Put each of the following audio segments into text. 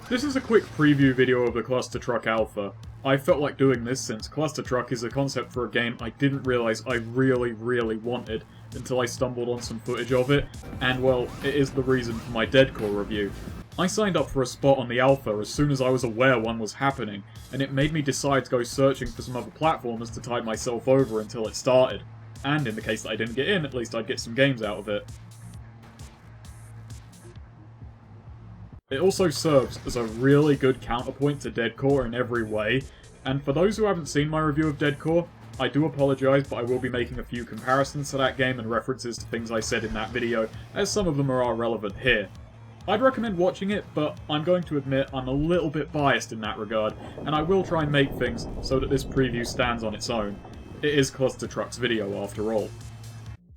This is a quick preview video of the Clustertruck Alpha. I felt like doing this since Clustertruck is a concept for a game I didn't realise I really wanted until I stumbled on some footage of it, and well, it is the reason for my Deadcore review. I signed up for a spot on the Alpha as soon as I was aware one was happening, and it made me decide to go searching for some other platformers to tide myself over until it started. And in the case that I didn't get in, at least I'd get some games out of it. It also serves as a really good counterpoint to Deadcore in every way, and for those who haven't seen my review of Deadcore, I do apologise, but I will be making a few comparisons to that game and references to things I said in that video, as some of them are relevant here. I'd recommend watching it, but I'm going to admit I'm a little bit biased in that regard, and I will try and make things so that this preview stands on its own. It is Clustertruck's video after all.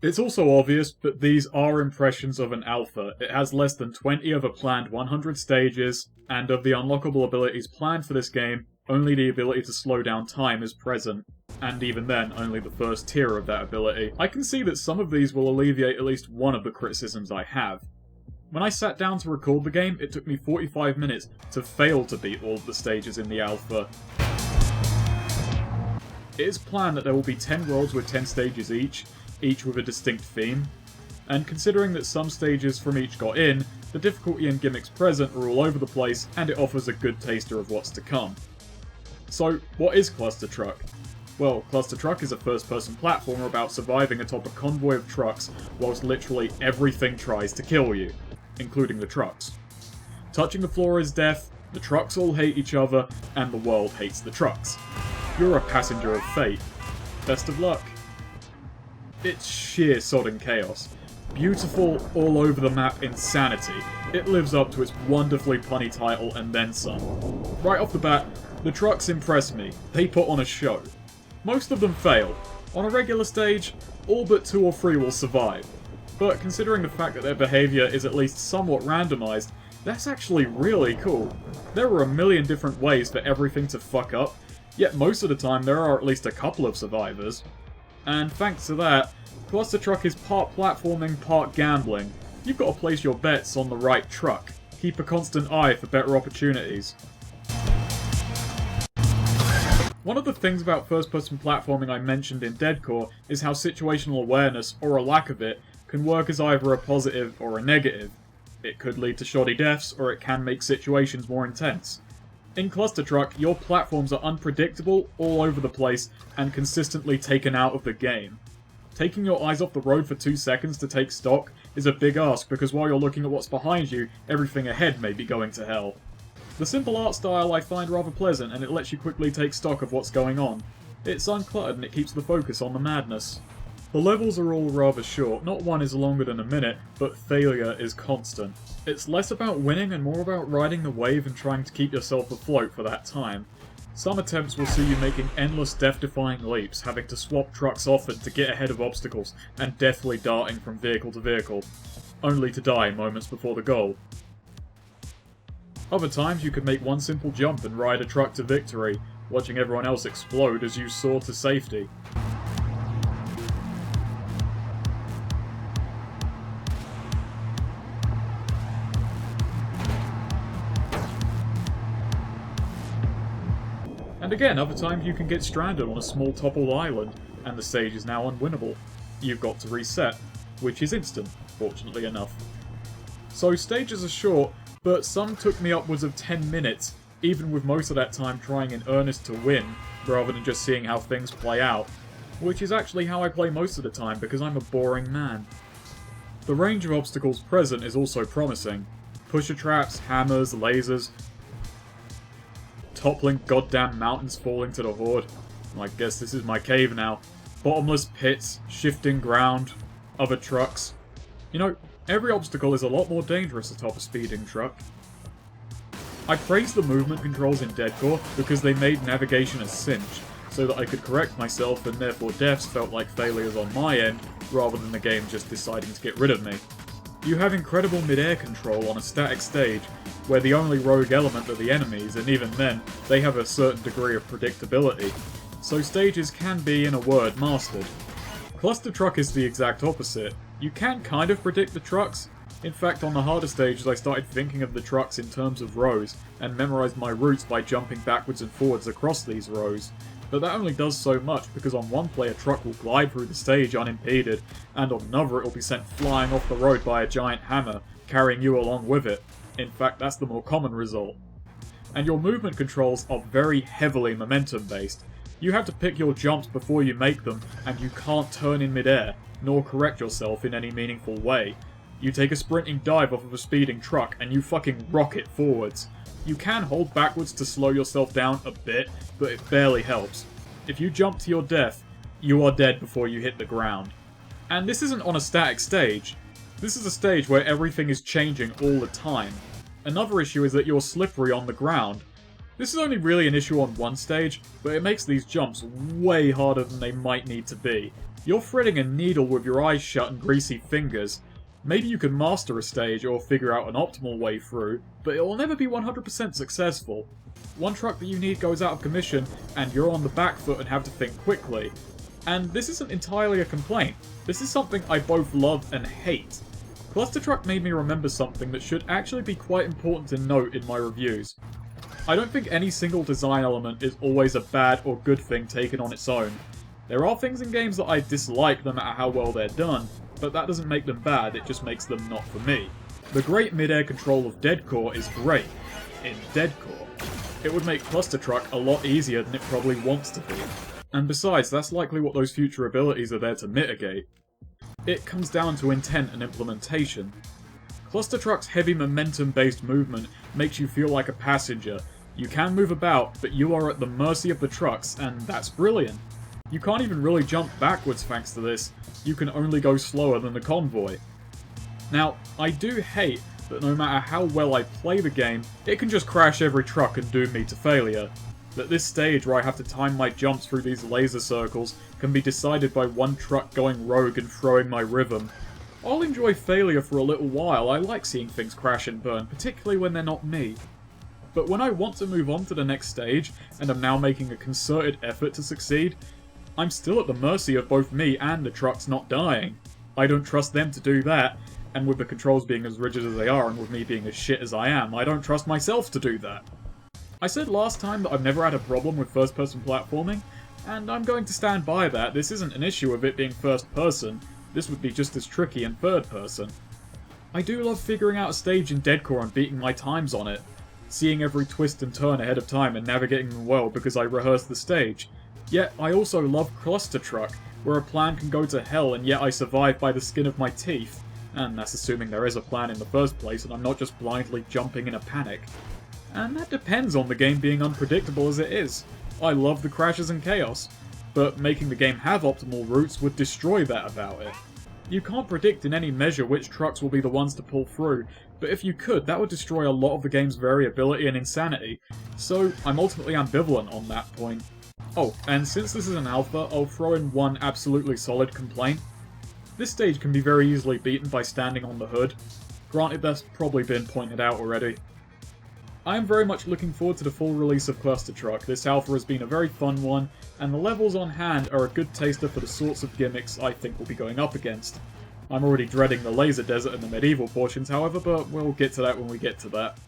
It's also obvious that these are impressions of an alpha. It has less than 20 of a planned 100 stages, and of the unlockable abilities planned for this game, only the ability to slow down time is present, and even then, only the first tier of that ability. I can see that some of these will alleviate at least one of the criticisms I have. When I sat down to record the game, it took me 45 minutes to fail to beat all of the stages in the alpha. It is planned that there will be 10 worlds with 10 stages each with a distinct theme, and considering that some stages from each got in, the difficulty and gimmicks present are all over the place, and it offers a good taster of what's to come. So, what is Clustertruck? Well, Clustertruck is a first-person platformer about surviving atop a convoy of trucks whilst literally everything tries to kill you, including the trucks. Touching the floor is death, the trucks all hate each other, and the world hates the trucks. You're a passenger of fate. Best of luck. It's sheer sodden chaos. Beautiful, all over the map insanity. It lives up to its wonderfully punny title and then some. Right off the bat, the trucks impress me. They put on a show. Most of them fail. On a regular stage, all but 2 or 3 will survive. But considering the fact that their behaviour is at least somewhat randomised, that's actually really cool. There are a million different ways for everything to fuck up, yet most of the time there are at least a couple of survivors. And thanks to that, Clustertruck is part platforming, part gambling. You've got to place your bets on the right truck. Keep a constant eye for better opportunities. One of the things about first-person platforming I mentioned in Deadcore is how situational awareness, or a lack of it, can work as either a positive or a negative. It could lead to shoddy deaths, or it can make situations more intense. In Clustertruck, your platforms are unpredictable, all over the place, and consistently taken out of the game. Taking your eyes off the road for 2 seconds to take stock is a big ask because while you're looking at what's behind you, everything ahead may be going to hell. The simple art style I find rather pleasant, and it lets you quickly take stock of what's going on. It's uncluttered and it keeps the focus on the madness. The levels are all rather short, not one is longer than a minute, but failure is constant. It's less about winning and more about riding the wave and trying to keep yourself afloat for that time. Some attempts will see you making endless death-defying leaps, having to swap trucks often to get ahead of obstacles, and deathly darting from vehicle to vehicle, only to die moments before the goal. Other times you could make one simple jump and ride a truck to victory, watching everyone else explode as you soar to safety. And again, other times you can get stranded on a small toppled island, and the stage is now unwinnable. You've got to reset, which is instant, fortunately enough. So stages are short, but some took me upwards of 10 minutes, even with most of that time trying in earnest to win, rather than just seeing how things play out, which is actually how I play most of the time because I'm a boring man. The range of obstacles present is also promising. Pusher traps, hammers, lasers, toppling goddamn mountains falling to the horde. I guess this is my cave now. Bottomless pits, shifting ground, other trucks. You know, every obstacle is a lot more dangerous atop a speeding truck. I praised the movement controls in Deadcore because they made navigation a cinch, so that I could correct myself and therefore deaths felt like failures on my end, rather than the game just deciding to get rid of me. You have incredible mid-air control on a static stage, where the only rogue element are the enemies, and even then, they have a certain degree of predictability. So stages can be, in a word, mastered. Clustertruck is the exact opposite. You can kind of predict the trucks, In fact, on the harder stages I started thinking of the trucks in terms of rows, and memorised my routes by jumping backwards and forwards across these rows. But that only does so much, because on one play a truck will glide through the stage unimpeded, and on another it will be sent flying off the road by a giant hammer, carrying you along with it. In fact, that's the more common result. And your movement controls are very heavily momentum based. You have to pick your jumps before you make them, and you can't turn in midair, nor correct yourself in any meaningful way. You take a sprinting dive off of a speeding truck, and you fucking rocket forwards. You can hold backwards to slow yourself down a bit, but it barely helps. If you jump to your death, you are dead before you hit the ground. And this isn't on a static stage. This is a stage where everything is changing all the time. Another issue is that you're slippery on the ground. This is only really an issue on one stage, but it makes these jumps way harder than they might need to be. You're threading a needle with your eyes shut and greasy fingers. Maybe you can master a stage or figure out an optimal way through, but it will never be 100% successful. One truck that you need goes out of commission, and you're on the back foot and have to think quickly. And this isn't entirely a complaint. This is something I both love and hate. Clustertruck made me remember something that should actually be quite important to note in my reviews. I don't think any single design element is always a bad or good thing taken on its own. There are things in games that I dislike no matter how well they're done, but that doesn't make them bad, it just makes them not for me. The great mid-air control of Deadcore is great, in Deadcore. It would make Clustertruck a lot easier than it probably wants to be. And besides, that's likely what those future abilities are there to mitigate. It comes down to intent and implementation. Clustertruck's heavy momentum-based movement makes you feel like a passenger. You can move about, but you are at the mercy of the trucks, and that's brilliant. You can't even really jump backwards thanks to this, you can only go slower than the convoy. Now, I do hate that no matter how well I play the game, it can just crash every truck and doom me to failure. That this stage where I have to time my jumps through these laser circles can be decided by one truck going rogue and throwing my rhythm. I'll enjoy failure for a little while, I like seeing things crash and burn, particularly when they're not me. But when I want to move on to the next stage, and am now making a concerted effort to succeed, I'm still at the mercy of both me and the trucks not dying. I don't trust them to do that, and with the controls being as rigid as they are and with me being as shit as I am, I don't trust myself to do that. I said last time that I've never had a problem with first-person platforming, and I'm going to stand by that. This isn't an issue of it being first-person, this would be just as tricky in third-person. I do love figuring out a stage in Deadcore and beating my times on it, seeing every twist and turn ahead of time and navigating them well because I rehearsed the stage. Yet, I also love Clustertruck, where a plan can go to hell and yet I survive by the skin of my teeth. And that's assuming there is a plan in the first place and I'm not just blindly jumping in a panic. And that depends on the game being unpredictable as it is. I love the crashes and chaos, but making the game have optimal routes would destroy that about it. You can't predict in any measure which trucks will be the ones to pull through, but if you could, that would destroy a lot of the game's variability and insanity, so I'm ultimately ambivalent on that point. Oh, and since this is an alpha, I'll throw in one absolutely solid complaint. This stage can be very easily beaten by standing on the hood. Granted, that's probably been pointed out already. I am very much looking forward to the full release of Clustertruck. This alpha has been a very fun one, and the levels on hand are a good taster for the sorts of gimmicks I think we'll be going up against. I'm already dreading the laser desert and the medieval portions, however, but we'll get to that when we get to that.